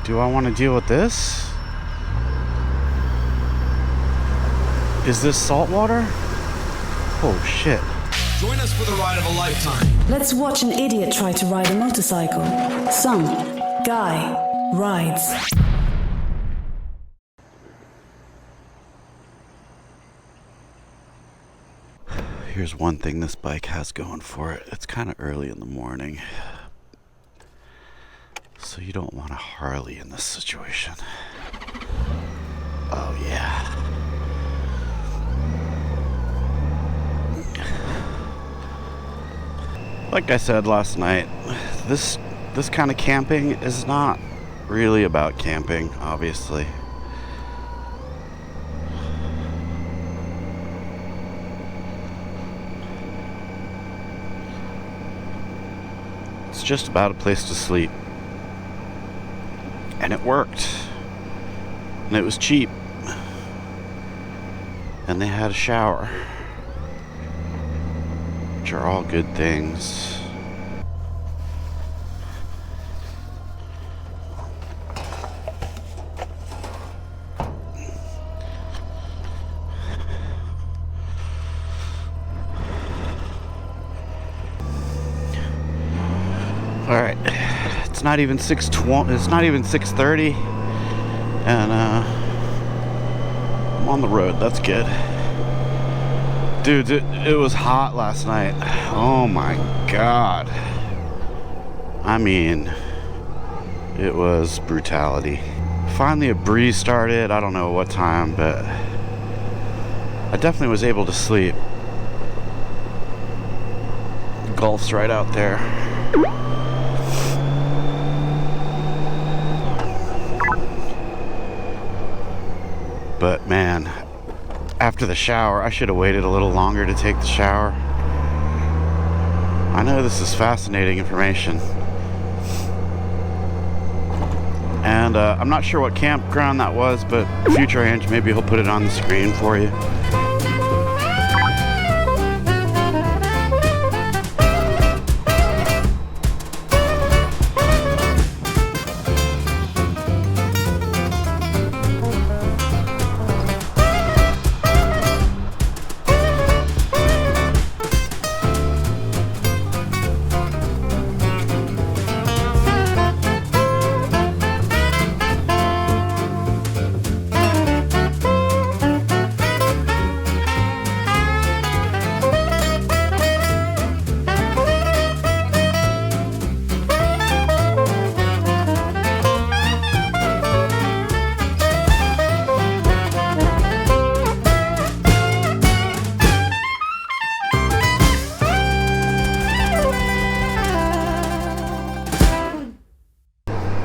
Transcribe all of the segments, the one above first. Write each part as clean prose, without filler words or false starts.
Do I want to deal with this? Is this salt water? Oh shit. Join us for the ride of a lifetime. Let's watch an idiot try to ride a motorcycle. Some guy rides. Here's one thing this bike has going for it. It's kind of early in the morning. So you don't want a Harley in this situation. Oh yeah. Like I said last night, this kind of camping is not really about camping, obviously. It's just about a place to sleep. And it worked. And it was cheap. And they had a shower. Which are all good things. All right, it's not even 6:20. It's not even 6:30, and I'm on the road. That's good. Dude, it was hot last night. Oh my god. I mean, it was brutality. Finally a breeze started. I don't know what time, but I definitely was able to sleep. The Gulf's right out there. But man, after the shower, I should have waited a little longer to take the shower. I know this is fascinating information. And I'm not sure what campground that was, but future Ange, maybe he'll put it on the screen for you.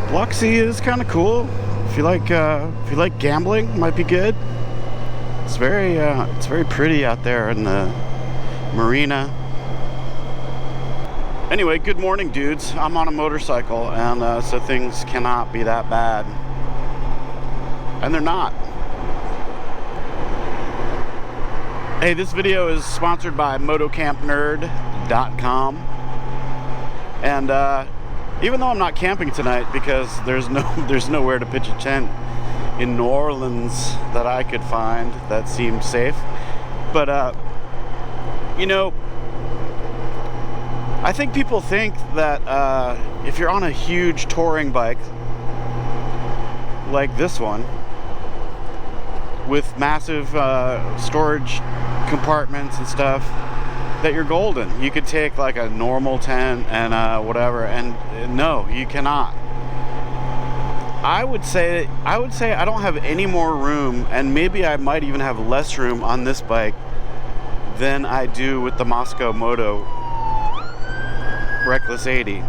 Bloxy is kind of cool. If you like gambling, might be good. It's very pretty out there in the marina. Anyway, good morning, dudes. I'm on a motorcycle, and so things cannot be that bad, and they're not. Hey, this video is sponsored by MotoCampNerd.com, and even though I'm not camping tonight because there's nowhere to pitch a tent in New Orleans that I could find that seemed safe, but you know, I think people think that if you're on a huge touring bike like this one with massive storage compartments and stuff, that you're golden. You could take like a normal tent and whatever, and no, you cannot. I would say I don't have any more room, and maybe I might even have less room on this bike than I do with the Moscow Moto Reckless 80.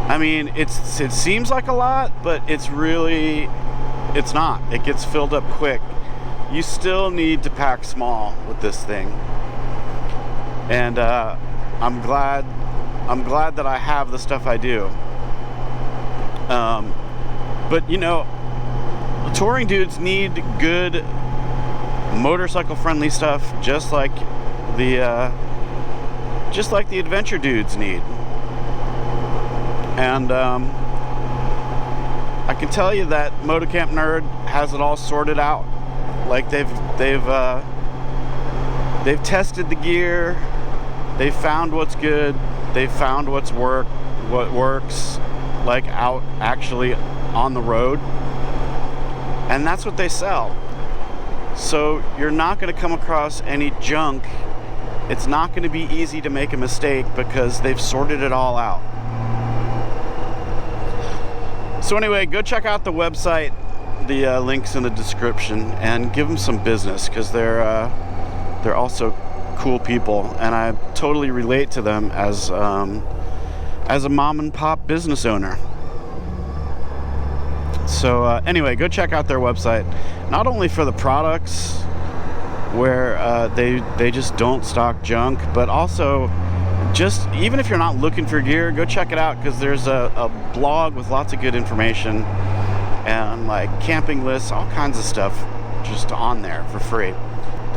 I mean, it seems like a lot, but it's not. It gets filled up quick. You still need to pack small with this thing, and I'm glad that I have the stuff I do. But you know, touring dudes need good motorcycle friendly stuff, just like the adventure dudes need. And I can tell you that MotoCampNerd has it all sorted out. Like they've tested the gear, they've found what's good, they've found what works, like out actually on the road, and that's what they sell. So you're not going to come across any junk. It's not going to be easy to make a mistake because they've sorted it all out. So anyway, go check out the website. The link's in the description, and give them some business because they're also cool people, and I totally relate to them as a mom and pop business owner. So anyway, go check out their website, not only for the products where they just don't stock junk, but also just even if you're not looking for gear, go check it out because there's a blog with lots of good information and like camping lists, all kinds of stuff just on there for free.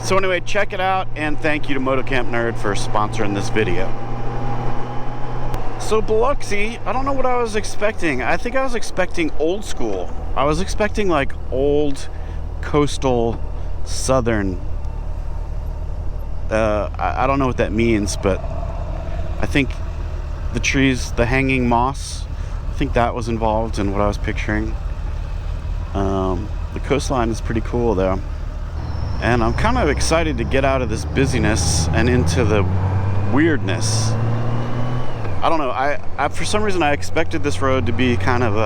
So anyway, check it out, and thank you to MotoCampNerd for sponsoring this video. So Bloxy, I don't know what I was expecting. I think I was expecting old school. I was expecting like old coastal southern. I don't know what that means, but I think the trees, the hanging moss, I think that was involved in what I was picturing. The coastline is pretty cool though. And I'm kind of excited to get out of this busyness and into the weirdness. I don't know, I for some reason I expected this road to be kind of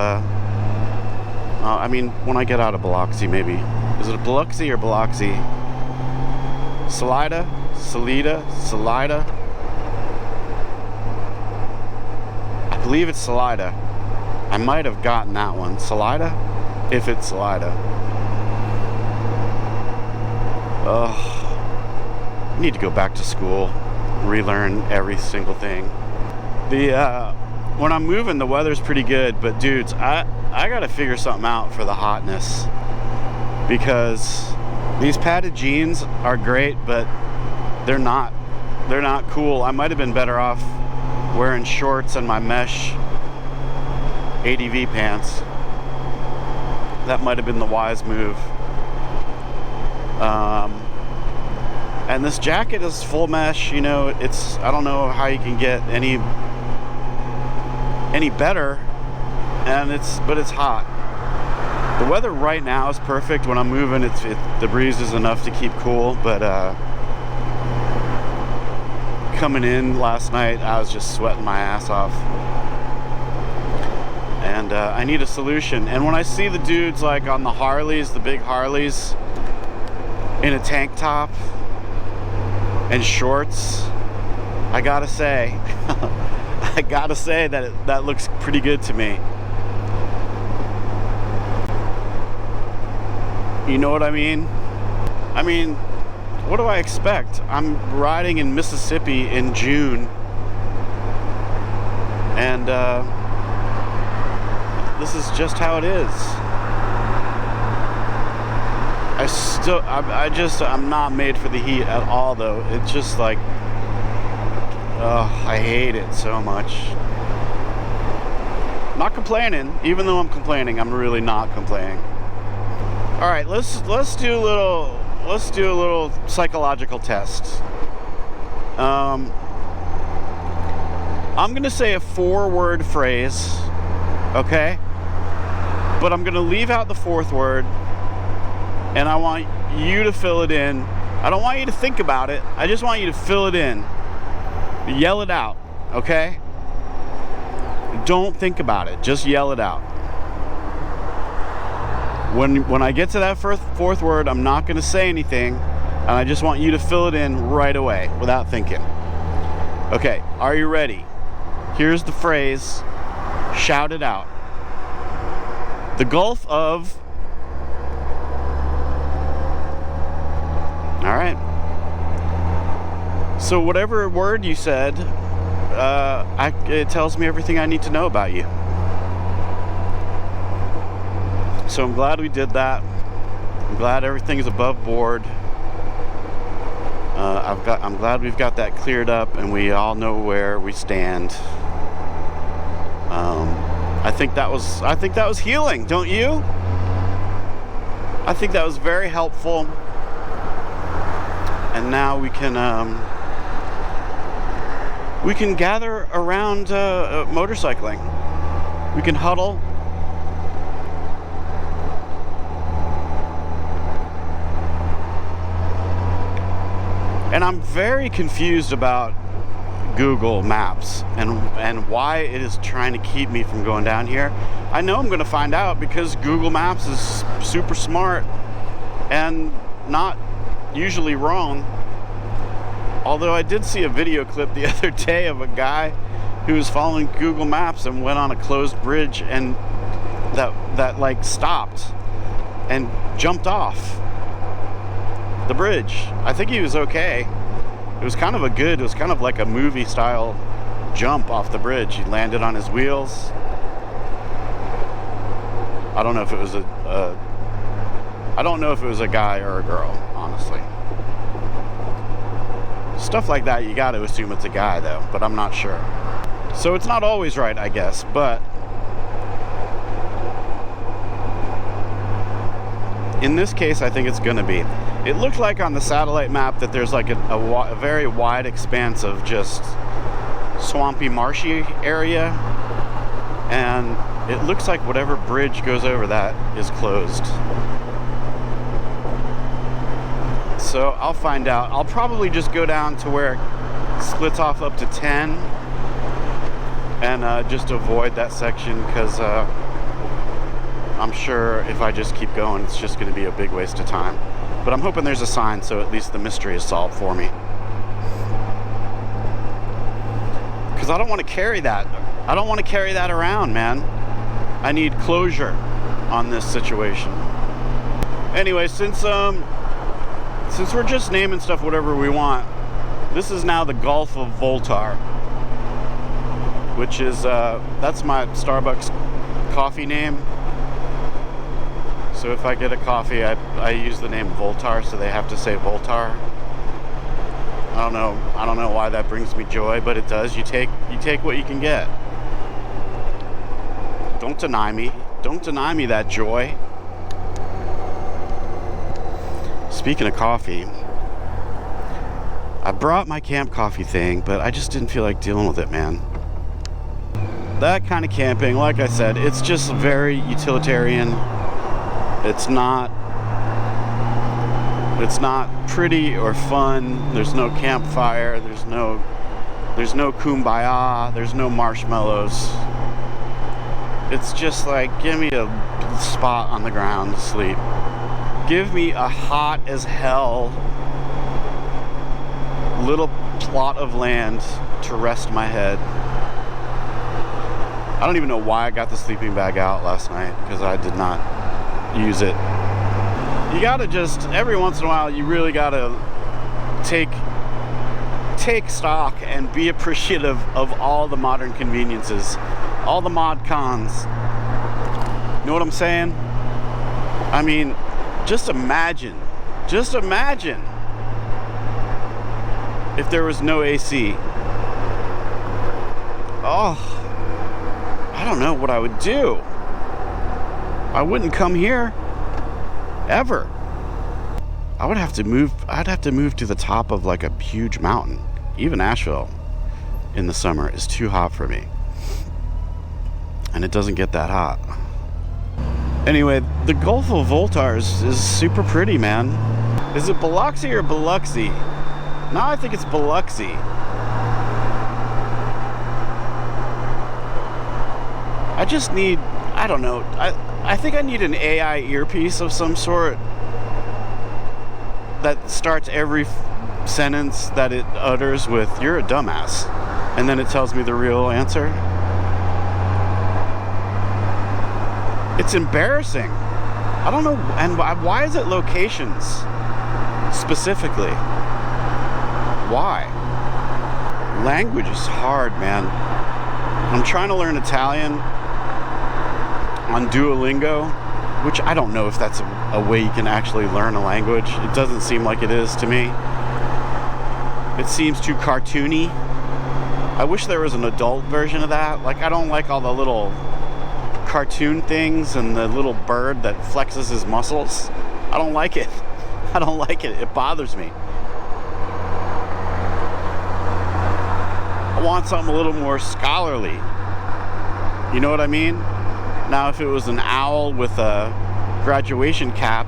I mean, when I get out of Bloxy, maybe. Is it a Bloxy or Bloxy? Salida? I believe it's Salida. I might have gotten that one. Salida? If it's Salida. I need to go back to school, relearn every single thing. When I'm moving, the weather's pretty good, but dudes, I gotta figure something out for the hotness, because these padded jeans are great, but they're not cool. I might have been better off wearing shorts and my mesh ADV pants. That might have been the wise move. And this jacket is full mesh, you know, I don't know how you can get any better, but it's hot. The weather right now is perfect. When I'm moving, the breeze is enough to keep cool, but coming in last night, I was just sweating my ass off. And I need a solution. And when I see the dudes like on the Harleys, the big Harleys, in a tank top and shorts, I gotta say, that looks pretty good to me. You know what I mean? I mean, what do I expect? I'm riding in Mississippi in June, and this is just how it is. I'm not made for the heat at all, though. It's just like, I hate it so much. Not complaining. Even though I'm complaining, I'm really not complaining. All right, let's do a little psychological test. I'm gonna say a 4-word phrase, okay? But I'm gonna leave out the 4th word, and I want you to fill it in. I don't want you to think about it. I just want you to fill it in. Yell it out, okay? Don't think about it. Just yell it out. When I get to that 4th word, I'm not going to say anything, and I just want you to fill it in right away without thinking. Okay, are you ready? Here's the phrase. Shout it out. The Gulf of... All right. So whatever word you said, it tells me everything I need to know about you. So I'm glad we did that. I'm glad everything is above board. I'm glad we've got that cleared up and we all know where we stand. I I think that was healing, don't you? I think that was very helpful. And now we can gather around motorcycling. We can huddle. And I'm very confused about Google Maps and why it is trying to keep me from going down here. I know I'm going to find out because Google Maps is super smart and not usually wrong. Although I did see a video clip the other day of a guy who was following Google Maps and went on a closed bridge and that like stopped and jumped off the bridge. I think he was okay. It was kind of like a movie style jump off the bridge. He landed on his wheels. I don't know if it was a guy or a girl, honestly. Stuff like that, you got to assume it's a guy though, but I'm not sure. So it's not always right, I guess, but in this case, I think it's going to be. It looked like on the satellite map that there's like a very wide expanse of just swampy, marshy area, and it looks like whatever bridge goes over that is closed. So I'll find out. I'll probably just go down to where it splits off up to 10 and just avoid that section because I'm sure if I just keep going, it's just going to be a big waste of time. But I'm hoping there's a sign so at least the mystery is solved for me. Because I don't want to carry that. I don't want to carry that around, man. I need closure on this situation. Anyway, since we're just naming stuff whatever we want, this is now the Gulf of Voltar, which is that's my Starbucks coffee name. So if I get a coffee, I use the name Voltar, so they have to say Voltar. I don't know why that brings me joy, but it does. You take what you can get. Don't deny me. Don't deny me that joy. Speaking of coffee, I brought my camp coffee thing, but I just didn't feel like dealing with it, man. That kind of camping, like I said, it's just very utilitarian. It's not pretty or fun. There's no campfire. There's no kumbaya. There's no marshmallows. It's just like, give me a spot on the ground to sleep. Give me a hot as hell little plot of land to rest my head. I don't even know why I got the sleeping bag out last night, because I did not use it. You gotta just, every once in a while, you really gotta take stock and be appreciative of all the modern conveniences, all the mod cons. You know what I'm saying? I mean, just imagine if there was no AC. Oh, I don't know what I would do. I wouldn't come here ever. I'd have to move to the top of like a huge mountain. Even Asheville in the summer is too hot for me. And it doesn't get that hot. Anyway, the Gulf of Voltar is super pretty, man. Is it Bloxy or Bloxy? No, I think it's Bloxy. I just need, I don't know, I think I need an AI earpiece of some sort that starts every sentence that it utters with, "You're a dumbass," and then it tells me the real answer. It's embarrassing. I don't know, and why is it locations specifically? Why? Language is hard, man. I'm trying to learn Italian on Duolingo, which I don't know if that's a way you can actually learn a language. It doesn't seem like it is to me. It seems too cartoony. I wish there was an adult version of that. Like, I don't like all the little cartoon things and the little bird that flexes his muscles. I don't like it. I don't like it. It bothers me. I want something a little more scholarly. You know what I mean? Now, if it was an owl with a graduation cap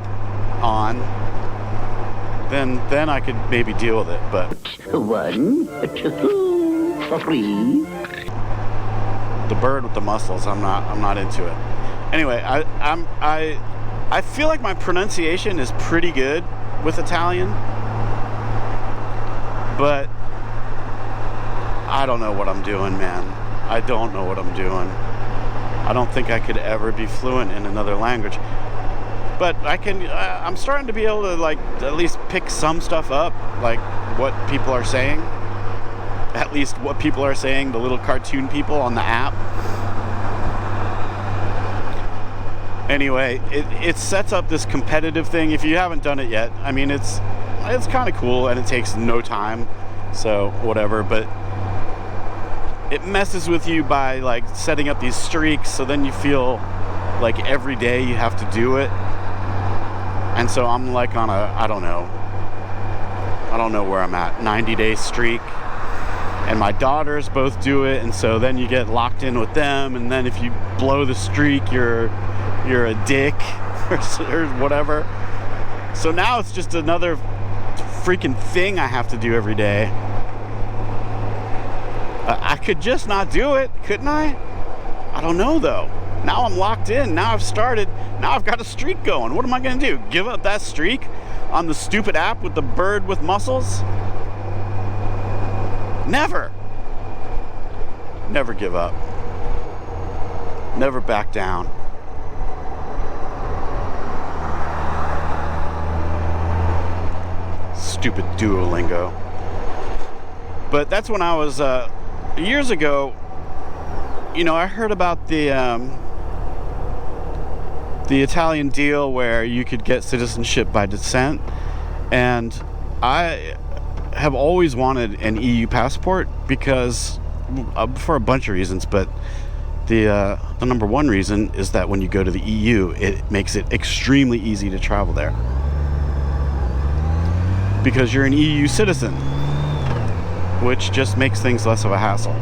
on, then I could maybe deal with it, but 1, 2, 3. The bird with the muscles, I'm not into it. Anyway, I feel like my pronunciation is pretty good with Italian, but I don't know what I'm doing, man. I don't know what I'm doing. I don't think I could ever be fluent in another language. But I'm starting to be able to, like, at least pick some stuff up, like what people are saying. At least what people are saying, the little cartoon people on the app. Anyway, it sets up this competitive thing. If you haven't done it yet, I mean, it's kind of cool and it takes no time, so whatever, but it messes with you by, like, setting up these streaks, so then you feel like every day you have to do it. And so I'm like on I don't know where I'm at, 90-day streak. And my daughters both do it, and so then you get locked in with them, and then if you blow the streak, you're a dick or whatever. So now it's just another freaking thing I have to do every day. I could just not do it, couldn't I? I don't know though. Now I'm locked in. Now I've started. Now I've got a streak going. What am I going to do? Give up that streak on the stupid app with the bird with muscles? Never. Never give up. Never back down. Stupid Duolingo. But that's when I was, years ago, you know, I heard about the Italian deal where you could get citizenship by descent, and I have always wanted an EU passport because, for a bunch of reasons, but the number one reason is that when you go to the EU, it makes it extremely easy to travel there because you're an EU citizen, which just makes things less of a hassle.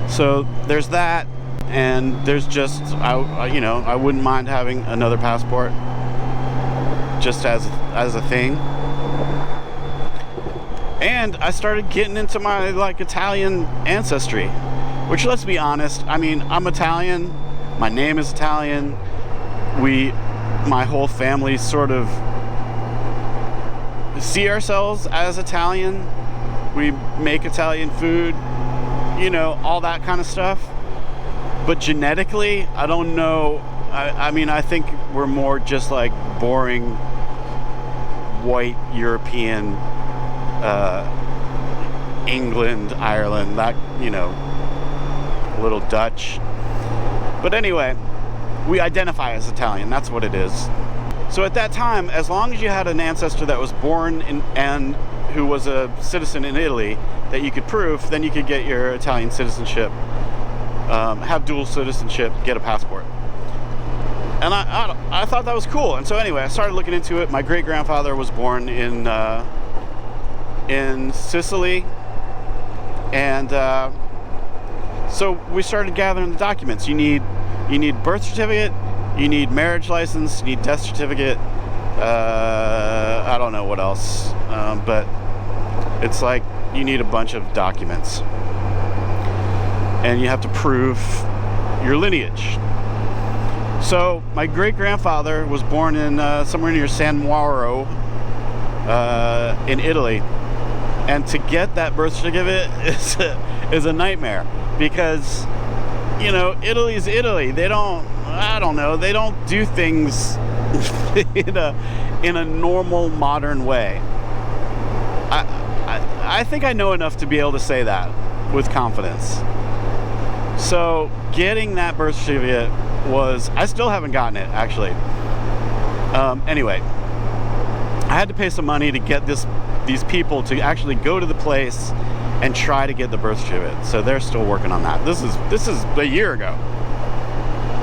So there's that, and there's just, I wouldn't mind having another passport just as a thing. And I started getting into my, like, Italian ancestry, which, let's be honest, I mean, I'm Italian, my name is Italian, my whole family sort of see ourselves as Italian, we make Italian food, you know, all that kind of stuff. But genetically, I don't know, I mean, I think we're more just like boring white European, England, Ireland, that, you know, a little Dutch. But anyway, we identify as Italian, that's what it is. So at that time, as long as you had an ancestor that was born in, and who was a citizen in Italy that you could prove, then you could get your Italian citizenship, have dual citizenship, get a passport. And I thought that was cool. And so anyway, I started looking into it. My great-grandfather was born in Sicily, and so we started gathering the documents. You need birth certificate, you need marriage license, you need death certificate, I don't know what else, but it's like you need a bunch of documents, and you have to prove your lineage. So my great-grandfather was born in somewhere near San Mauro in Italy, and to get that birth certificate is a nightmare because, you know, Italy's Italy. They don't do things in a normal modern way. I think I know enough to be able to say that with confidence. So getting that birth certificate was, I still haven't gotten it actually. Anyway, I had to pay some money to get these people to actually go to the place and try to get the birth certificate. So they're still working on that. This is a year ago.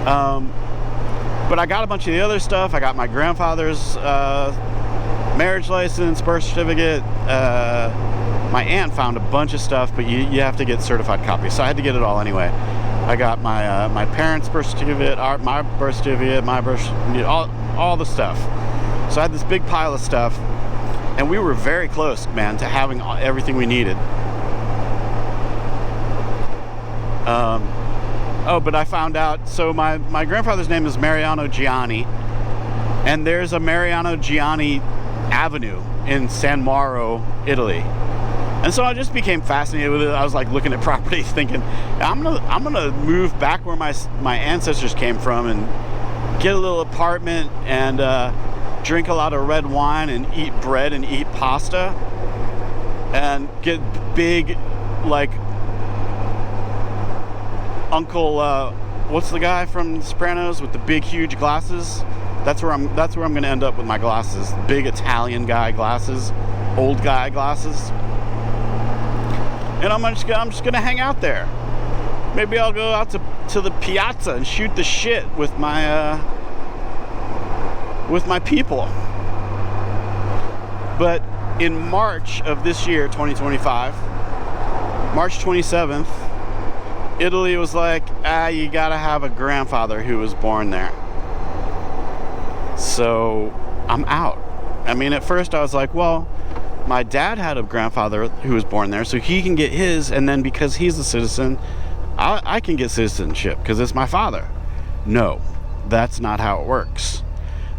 But I got a bunch of the other stuff. I got my grandfather's marriage license, birth certificate. My aunt found a bunch of stuff, but you have to get certified copies, so I had to get it all anyway. I got my my parents' birth certificate, my birth certificate, all the stuff. So I had this big pile of stuff, and we were very close, man, to having everything we needed. Oh, but I found out, so my grandfather's name is Mariano Gianni, and there's a Mariano Gianni Avenue in San Mauro, Italy. And so I just became fascinated with it. I was like looking at properties thinking, I'm gonna move back where my ancestors came from and get a little apartment and drink a lot of red wine and eat bread and eat pasta and get big, like, Uncle, what's the guy from The Sopranos with the big, huge glasses? That's where I'm gonna end up with my glasses. Big Italian guy glasses, old guy glasses. And I'm just gonna hang out there. Maybe I'll go out to the piazza and shoot the shit with my people. But in March of this year, 2025, March 27th, Italy was like, you gotta have a grandfather who was born there. So I'm out. I mean, at first I was like, well, my dad had a grandfather who was born there, so he can get his, and then because he's a citizen, I can get citizenship because it's my father. No, that's not how it works.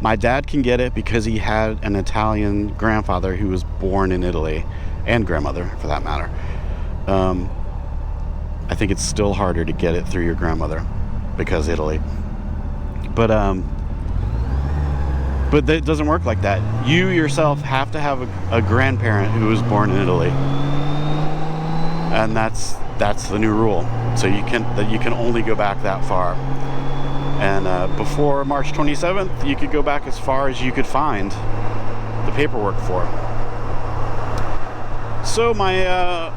My dad can get it because he had an Italian grandfather who was born in Italy, and grandmother for that matter. I think it's still harder to get it through your grandmother because Italy. But it doesn't work like that. You yourself have to have a grandparent who was born in Italy, and that's the new rule. So you can only go back that far. And before March 27th, you could go back as far as you could find the paperwork for. So my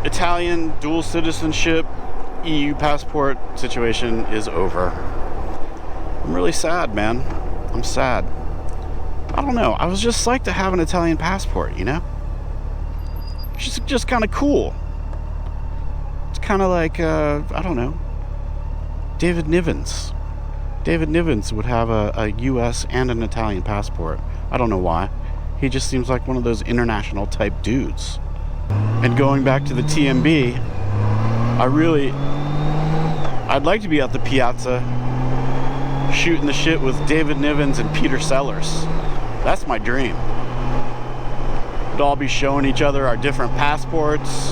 Italian dual citizenship EU passport situation is over. I'm really sad, man. I'm sad. I don't know. I was just psyched to have an Italian passport, you know? It's just kind of cool. It's kind of like, I don't know, David Nivens. David Nivens would have a US and an Italian passport. I don't know why. He just seems like one of those international type dudes. And going back to the TMB, I'd like to be at the piazza shooting the shit with David Nivens and Peter Sellers. That's my dream. We'd all be showing each other our different passports,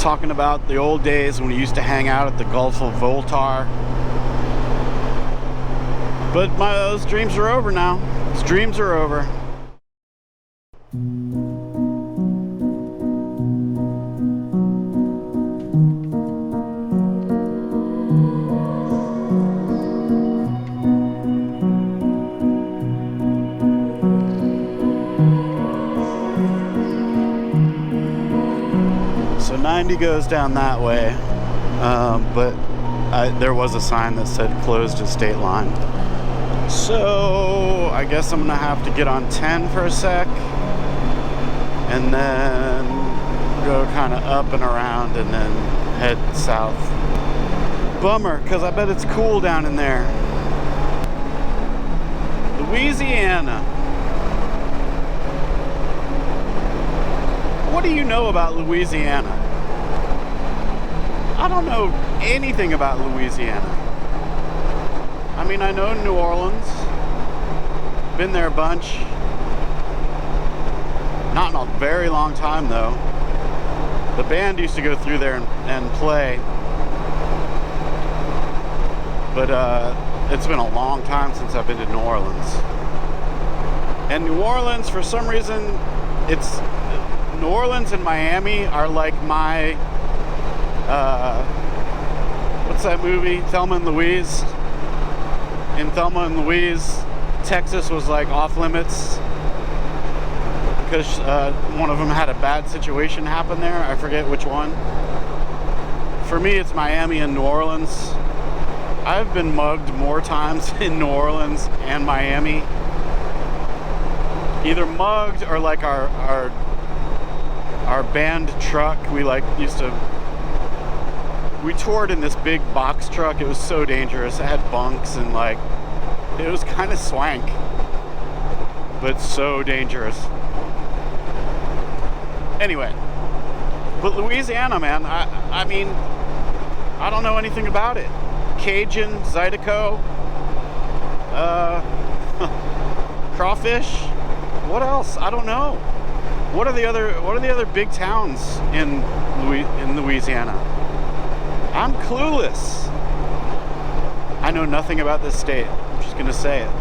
talking about the old days when we used to hang out at the Gulf of Voltar. But those dreams are over now. Those dreams are over. So 90 goes down that way, but there was a sign that said closed to state line. So I guess I'm gonna have to get on 10 for a sec, and then go kind of up and around, and then head south. Bummer, because I bet it's cool down in there. Louisiana. What do you know about Louisiana? I don't know anything about Louisiana. I mean, I know New Orleans. Been there a bunch. Not in a very long time, though. The band used to go through there and play. But it's been a long time since I've been to New Orleans. And New Orleans, for some reason, New Orleans and Miami are like my, what's that movie? Thelma and Louise. In Thelma and Louise, Texas was like off limits because one of them had a bad situation happen there. I forget which one. For me, it's Miami and New Orleans. I've been mugged more times in New Orleans and Miami. Either mugged or like our band truck. We toured in this big box truck. It was so dangerous. It had bunks and like, it was kind of swank, but so dangerous. Anyway, but Louisiana, man, I mean, I don't know anything about it. Cajun, Zydeco, crawfish. What else? I don't know. What are the other big towns in Louisiana? I'm clueless. I know nothing about this state. I'm just gonna say it.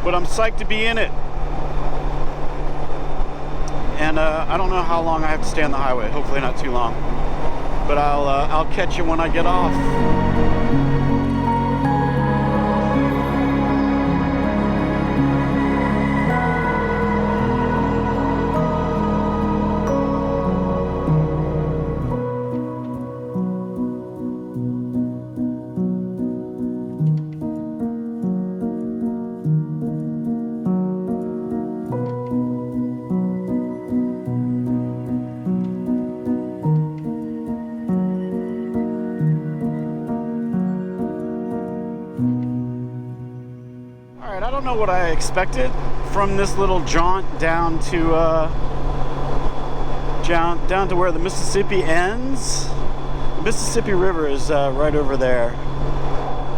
But I'm psyched to be in it. And I don't know how long I have to stay on the highway. Hopefully not too long. But I'll catch you when I get off. I don't know what I expected from this little jaunt down to where the Mississippi ends. The Mississippi River is right over there,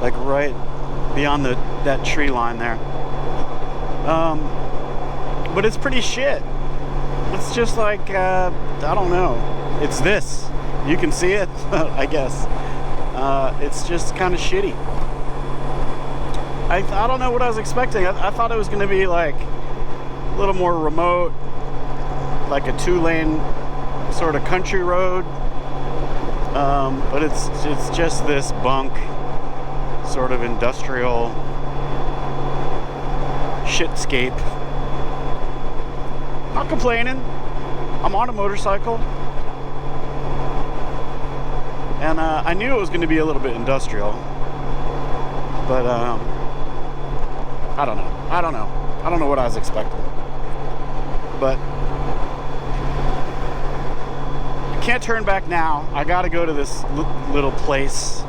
like right beyond that tree line there. But it's pretty shit. It's just like I don't know. It's this. You can see it, I guess. It's just kind of shitty. I don't know what I was expecting. I thought it was going to be like a little more remote, like a 2-lane sort of country road. But it's just this bunk, sort of industrial shitscape. Not complaining. I'm on a motorcycle. And I knew it was going to be a little bit industrial. But I don't know. I don't know what I was expecting. But I can't turn back now. I gotta go to this little place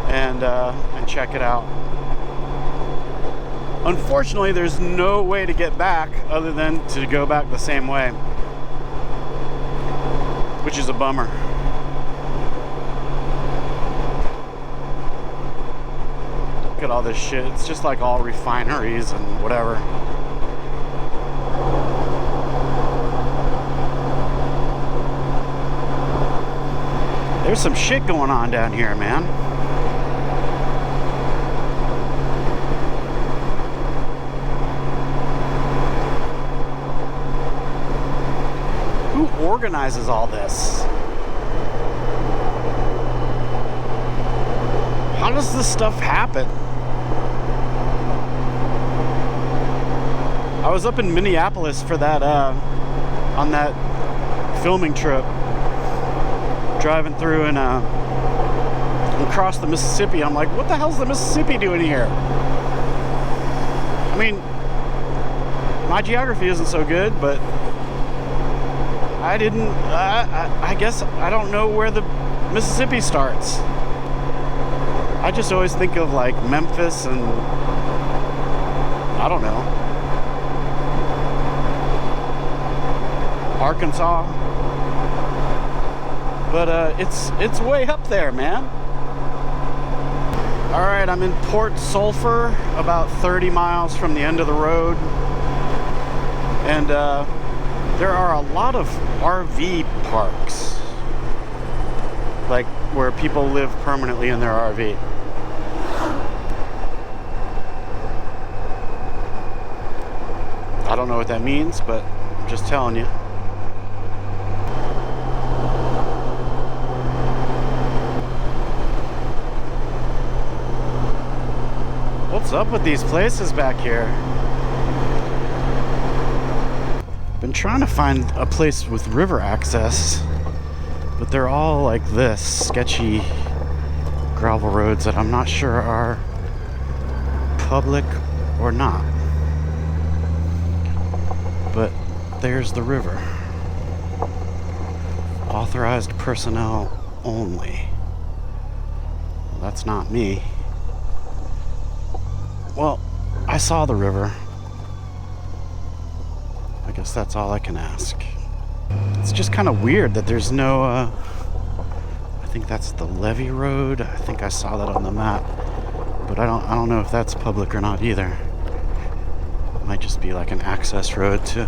and check it out. Unfortunately, there's no way to get back other than to go back the same way, which is a bummer. At all this shit. It's just like all refineries and whatever. There's some shit going on down here, man. Who organizes all this? How does this stuff happen? I was up in Minneapolis for that, on that filming trip, driving through and across the Mississippi. I'm like, what the hell's the Mississippi doing here? I mean, my geography isn't so good, but I guess I don't know where the Mississippi starts. I just always think of like Memphis and I don't know, Arkansas, but it's way up there, man. All right, I'm in Port Sulphur, about 30 miles from the end of the road, and there are a lot of RV parks, like where people live permanently in their RV. I don't know what that means, but I'm just telling you. What's up with these places back here? Been trying to find a place with river access, but they're all like this, sketchy gravel roads that I'm not sure are public or not. But there's the river. Authorized personnel only. Well, that's not me. Well, I saw the river. I guess that's all I can ask. It's just kind of weird that there's no, I think that's the levee road. I think I saw that on the map, but I don't know if that's public or not either. It might just be like an access road to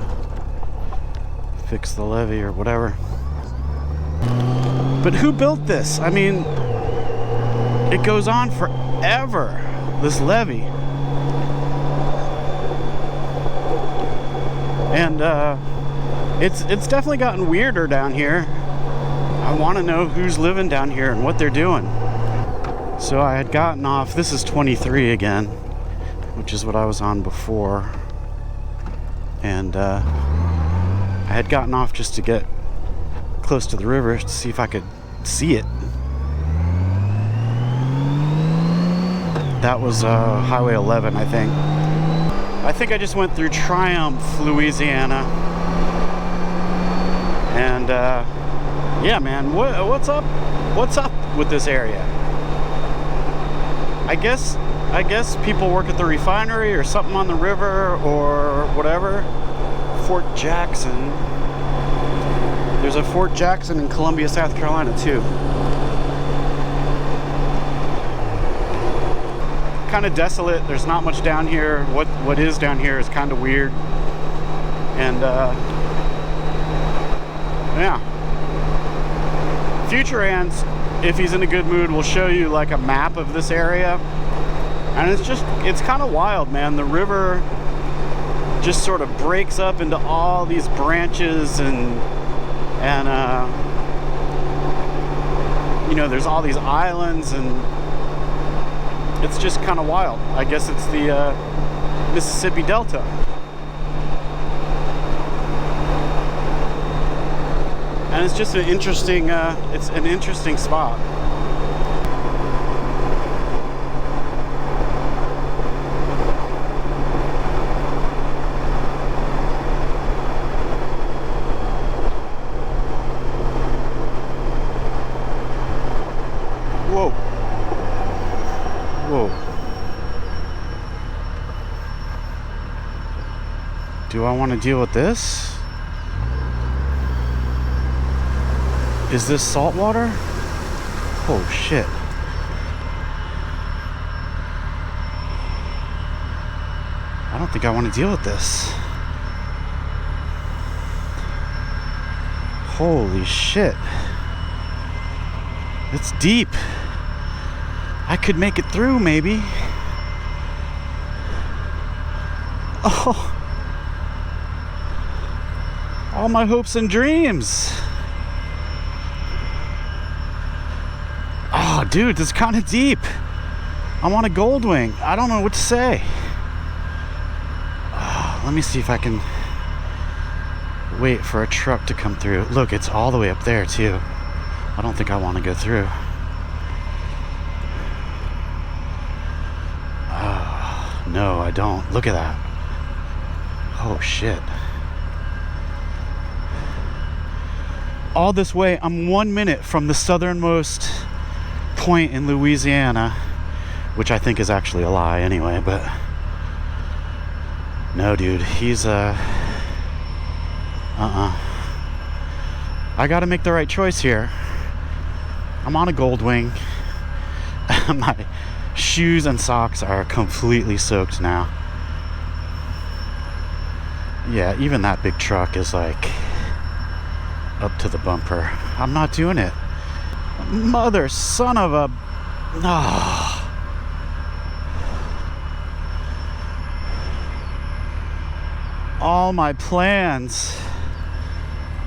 fix the levee or whatever. But who built this? I mean, it goes on forever, this levee. And it's definitely gotten weirder down here. I want to know who's living down here and what they're doing. So I had gotten off, this is 23 again, which is what I was on before. And I had gotten off just to get close to the river to see if I could see it. That was Highway 11, I think. I think I just went through Triumph, Louisiana. And yeah, man, what's up? What's up with this area? I guess people work at the refinery or something on the river or whatever. Fort Jackson. There's a Fort Jackson in Columbia, South Carolina too. Kind of desolate. There's not much down here. What is down here is kind of weird. And yeah. Future Ants, if he's in a good mood, will show you like a map of this area. And it's kind of wild, man. The river just sort of breaks up into all these branches and you know, there's all these islands, and it's just kind of wild. I guess it's the Mississippi Delta. And it's just an interesting, it's an interesting spot. Whoa. Whoa. Do I want to deal with this? Is this salt water? Oh shit. I don't think I want to deal with this. Holy shit. It's deep. I could make it through, maybe. Oh. All my hopes and dreams. Oh, dude, this is kind of deep. I'm on a Goldwing. I don't know what to say. Let me see if I can wait for a truck to come through. Look, it's all the way up there, too. I don't think I want to go through. No, I don't. Look at that. Oh, shit. All this way, I'm 1 minute from the southernmost point in Louisiana, which I think is actually a lie anyway, but no, dude, he's I gotta make the right choice here. I'm on a Goldwing. My shoes and socks are completely soaked now. Yeah, even that big truck is like up to the bumper. I'm not doing it. Mother son of a... Oh. All my plans.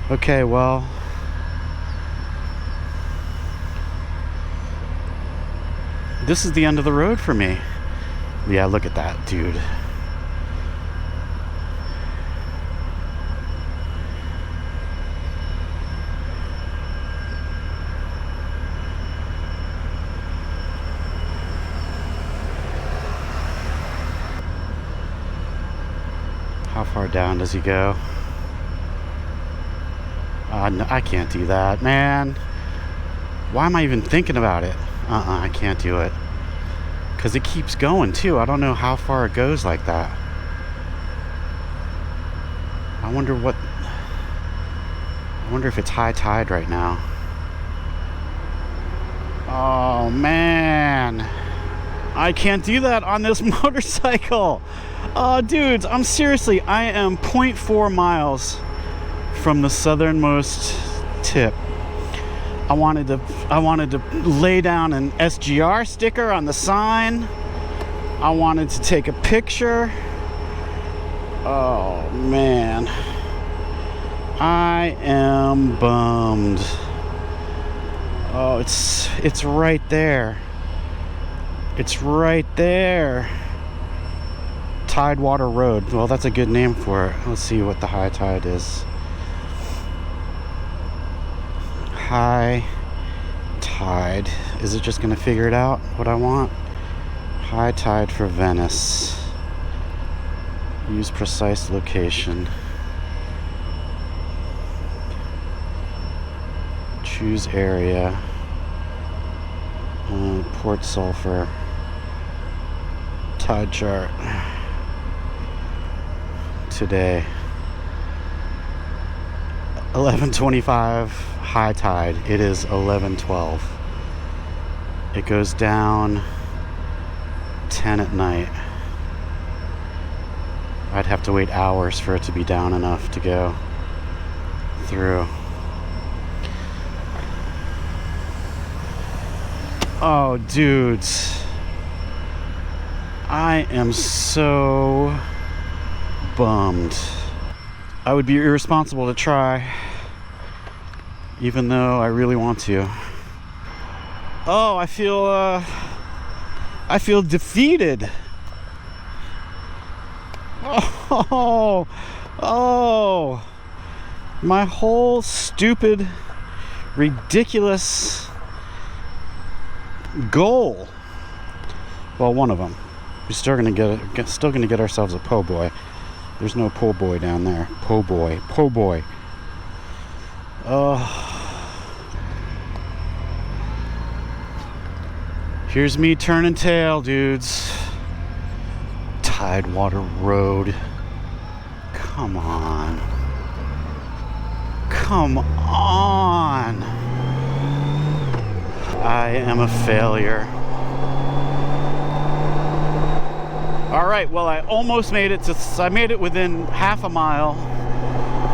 Okay, well, this is the end of the road for me. Yeah, look at that, dude. far down does he go? No, I can't do that, man. Why am I even thinking about it? I can't do it. Because it keeps going, too. I don't know how far it goes like that. I wonder if it's high tide right now. Oh, man. I can't do that on this motorcycle. Oh, dudes, I am 0.4 miles from the southernmost tip. I wanted to lay down an SGR sticker on the sign. I wanted to take a picture. Oh, man. I am bummed. Oh, it's right there. It's right there. Tidewater Road. Well, that's a good name for it. Let's see what the high tide is. High tide. Is it just going to figure it out what I want? High tide for Venice. Use precise location. Choose area. Port Sulphur. Tide chart. Today. 11:25 high tide. It is 11:12. It goes down 10 at night. I'd have to wait hours for it to be down enough to go through. Oh, dudes. I am so bummed. I would be irresponsible to try, even though I really want to. Oh, I feel defeated. Oh, my whole stupid, ridiculous goal. Well, one of them. We're still gonna get ourselves a poboy. There's no poboy down there. Poboy. Here's me turning tail, dudes. Tidewater Road. Come on. I am a failure. Alright, well, I almost made it I made it within half a mile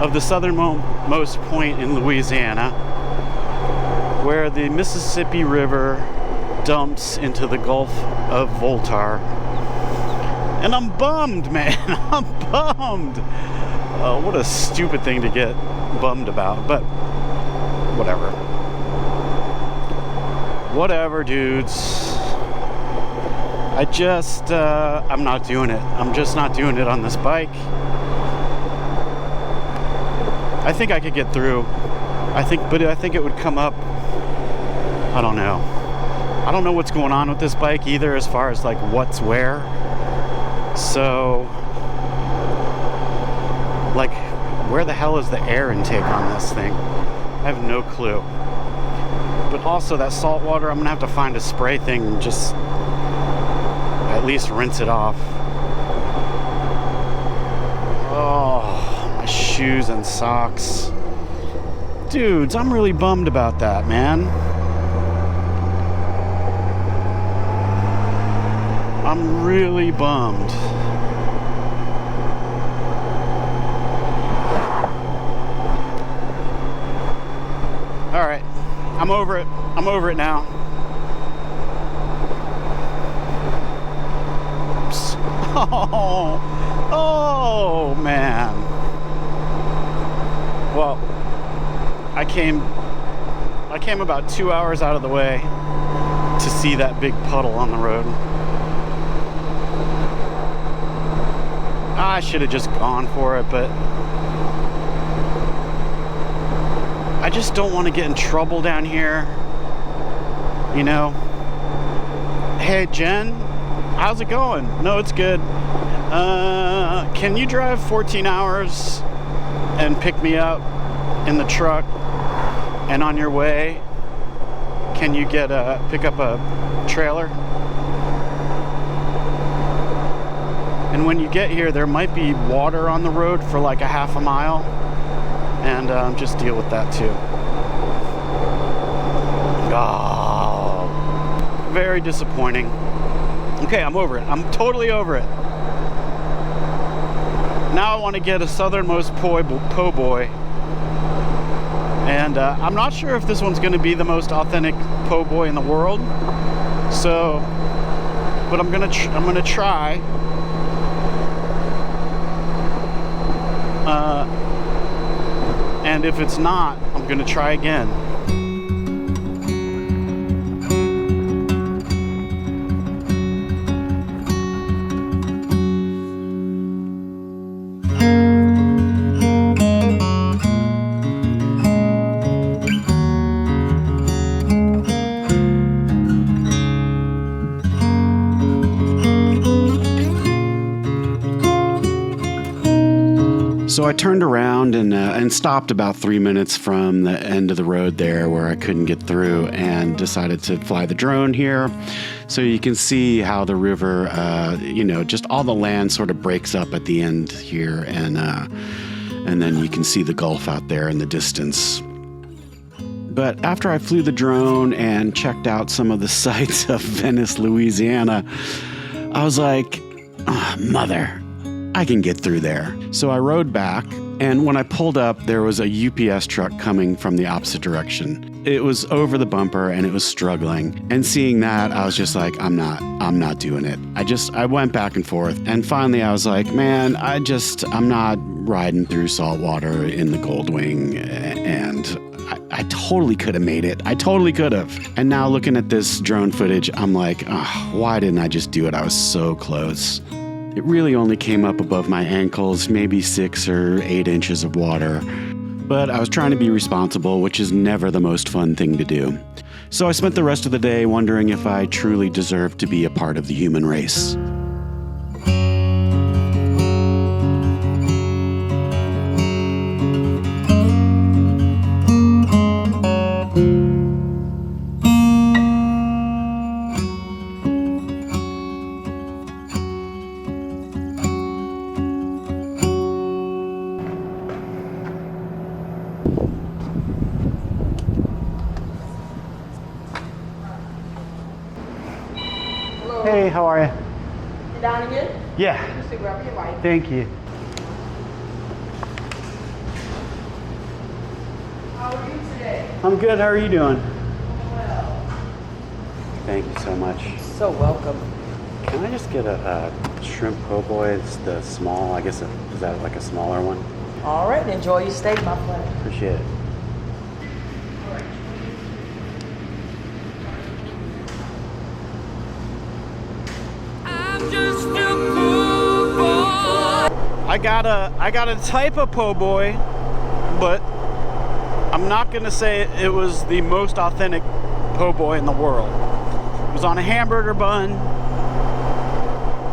of the southernmost point in Louisiana, where the Mississippi River dumps into the Gulf of Voltar. And I'm bummed, man. I'm bummed. Oh, what a stupid thing to get bummed about, but whatever. Whatever, dudes. I'm not doing it. I'm just not doing it on this bike. I think I could get through. I think it would come up. I don't know. I don't know what's going on with this bike either, as far as like what's where. So, like, where the hell is the air intake on this thing? I have no clue. But also that salt water, I'm gonna have to find a spray thing and just at least rinse it off. Oh, my shoes and socks. Dudes, I'm really bummed about that, man. I'm really bummed. Alright, I'm over it. I'm over it now. Oops. Oh, man. Well, I came about 2 hours out of the way to see that big puddle on the road. I should have just gone for it, but I just don't want to get in trouble down here, you know. Hey, Jen, how's it going? No, it's good. Can you drive 14 hours and pick me up in the truck? And on your way, can you pick up a trailer? And when you get here, there might be water on the road for like a half a mile, and just deal with that too. Oh, very disappointing. Okay, I'm over it. I'm totally over it. Now I want to get a southernmost po boy. And I'm not sure if this one's going to be the most authentic po boy in the world. So, but I'm gonna try. And if it's not, I'm gonna try again. So I turned around and stopped about 3 minutes from the end of the road there where I couldn't get through, and decided to fly the drone here. So you can see how the river, just all the land sort of breaks up at the end here, and then you can see the Gulf out there in the distance. But after I flew the drone and checked out some of the sights of Venice, Louisiana, I was like, oh, mother, I can get through there. So I rode back, and when I pulled up, there was a UPS truck coming from the opposite direction. It was over the bumper and it was struggling. And seeing that, I was just like, I'm not doing it. I went back and forth, and finally I was like, man, I'm not riding through salt water in the Goldwing, and I totally could have made it. I totally could have. And now looking at this drone footage, I'm like, oh, why didn't I just do it? I was so close. It really only came up above my ankles, maybe 6 or 8 inches of water. But I was trying to be responsible, which is never the most fun thing to do. So I spent the rest of the day wondering if I truly deserved to be a part of the human race. Hey, how are you? You down again? Yeah. Just to grab your mic. Thank you. How are you today? I'm good. How are you doing? Well. Thank you so much. So welcome. Can I just get a shrimp po' boy? It's the small, I guess, is that like a smaller one? All right, enjoy your steak, my friend. Appreciate it. I got a type of po' boy, but I'm not gonna say it was the most authentic po' boy in the world. It was on a hamburger bun,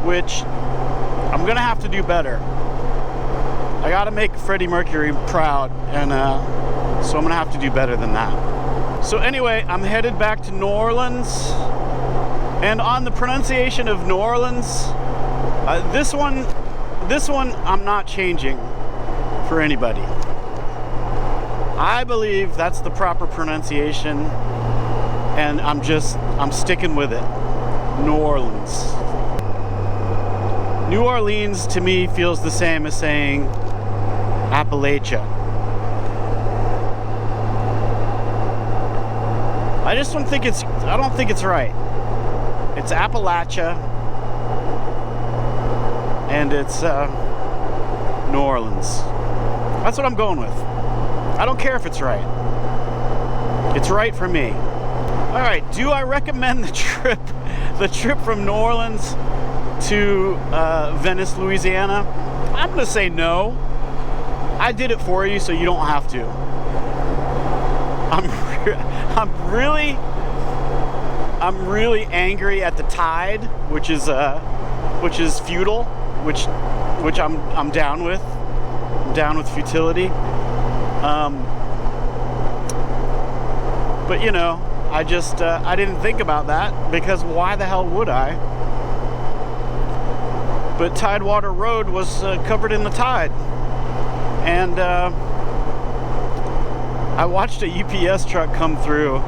which I'm gonna have to do better. I gotta make Freddie Mercury proud, and so I'm gonna have to do better than that. So anyway, I'm headed back to New Orleans, and on the pronunciation of New Orleans, this one I'm not changing for anybody. I believe that's the proper pronunciation, and I'm sticking with it. New Orleans. New Orleans to me feels the same as saying Appalachia. I don't think it's right. It's Appalachia, and it's New Orleans. That's what I'm going with. I don't care if it's right. It's right for me. All right, do I recommend the trip from New Orleans to Venice, Louisiana? I'm gonna say no. I did it for you, so you don't have to. I'm really angry at the tide, which is futile. which I'm down with. I'm down with futility. But you know, I just I didn't think about that, because why the hell would I? But Tidewater Road was covered in the tide, and I watched a UPS truck come through,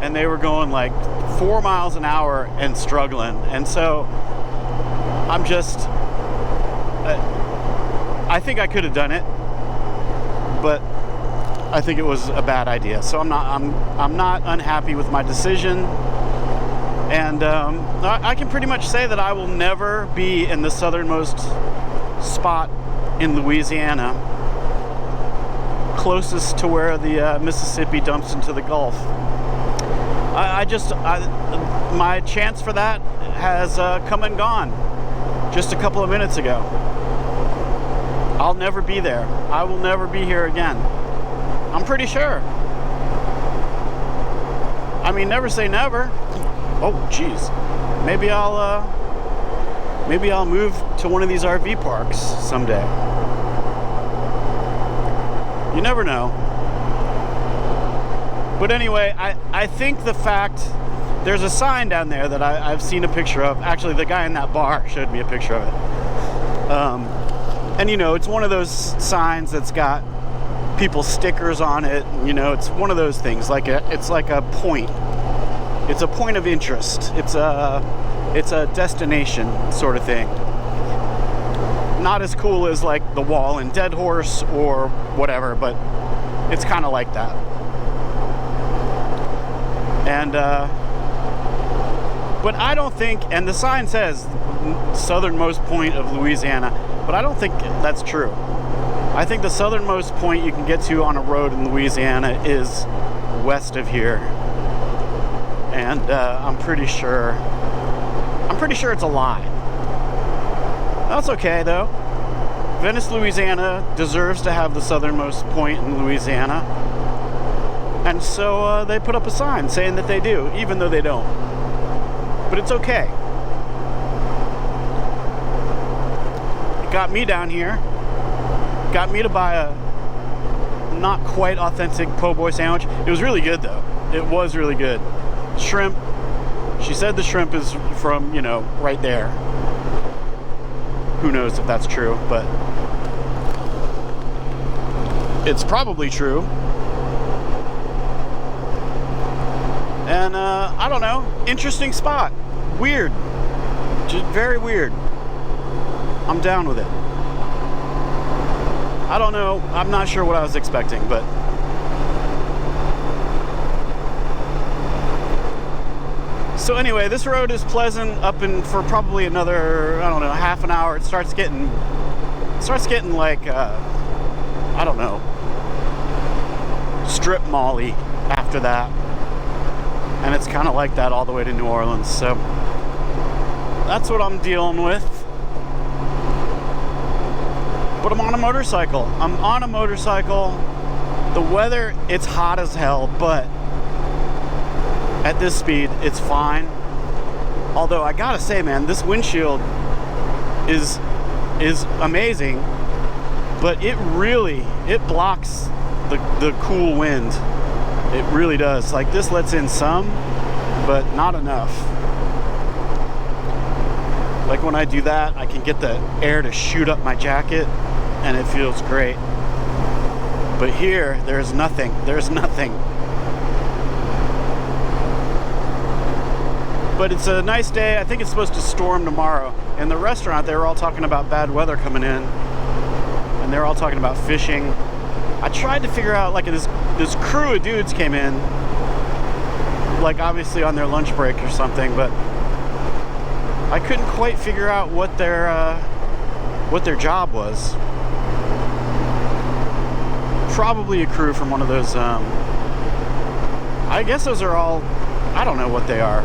and they were going like 4 miles an hour and struggling, and so I'm just I think I could have done it, but I think it was a bad idea. So I'm not unhappy with my decision, and I can pretty much say that I will never be in the southernmost spot in Louisiana, closest to where the Mississippi dumps into the Gulf. My chance for that has come and gone just a couple of minutes ago. I'll never be there. I will never be here again. I'm pretty sure. I mean, never say never. Oh, jeez. Maybe I'll move to one of these RV parks someday. You never know. But anyway, I think the fact there's a sign down there that I've seen a picture of. Actually, the guy in that bar showed me a picture of it. And you know, it's one of those signs that's got people's stickers on it. You know, it's one of those things. It's like a point. It's a point of interest. It's a destination sort of thing. Not as cool as like the wall in Dead Horse or whatever, but it's kind of like that. And but I don't think, and the sign says southernmost point of Louisiana, but I don't think that's true. I think the southernmost point you can get to on a road in Louisiana is west of here, and I'm pretty sure it's a lie. That's okay though. Venice, Louisiana deserves to have the southernmost point in Louisiana, and so they put up a sign saying that they do, even though they don't. But it's okay. It got me down here. Got me to buy a not quite authentic po' boy sandwich. It was really good though. It was really good. Shrimp. She said the shrimp is from, you know, right there. Who knows if that's true, but it's probably true. And I don't know, interesting spot. Weird. Just very weird. I'm down with it. I don't know, I'm not sure what I was expecting, but so anyway, this road is pleasant up in for probably another, I don't know, half an hour. It starts getting like I don't know, strip mall-y after that. And it's kind of like that all the way to New Orleans. So that's what I'm dealing with. But I'm on a motorcycle. The weather, it's hot as hell, but at this speed, it's fine. Although I gotta say, man, this windshield is amazing, but it blocks the cool wind. It really does. Like, this lets in some, but not enough. Like when I do that, I can get the air to shoot up my jacket, and it feels great. But here, there's nothing. But it's a nice day. I think it's supposed to storm tomorrow. In the restaurant, they were all talking about bad weather coming in, and they're all talking about fishing. I tried to figure out, like, this crew of dudes came in, like obviously on their lunch break or something, but I couldn't quite figure out what their job was. Probably a crew from one of those, I guess those are all, I don't know what they are,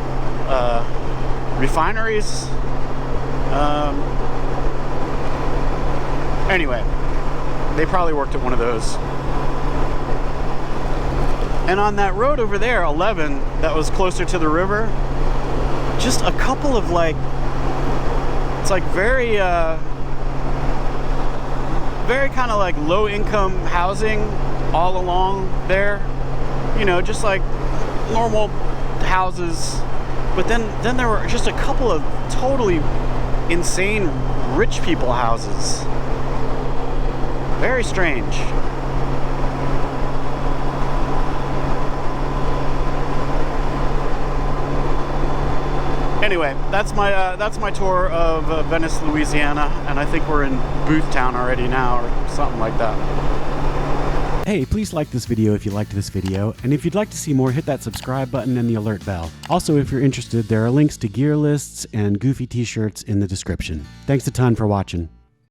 refineries. Anyway, they probably worked at one of those. And on that road over there, 11, that was closer to the river, just a couple of like It's like very kind of like low income housing all along there. You know, just like normal houses. But then there were just a couple of totally insane rich people houses. Very strange. Anyway, that's my tour of Venice, Louisiana, and I think we're in Boothtown already now, or something like that. Hey, please like this video if you liked this video, and if you'd like to see more, hit that subscribe button and the alert bell. Also, if you're interested, there are links to gear lists and goofy t-shirts in the description. Thanks a ton for watching.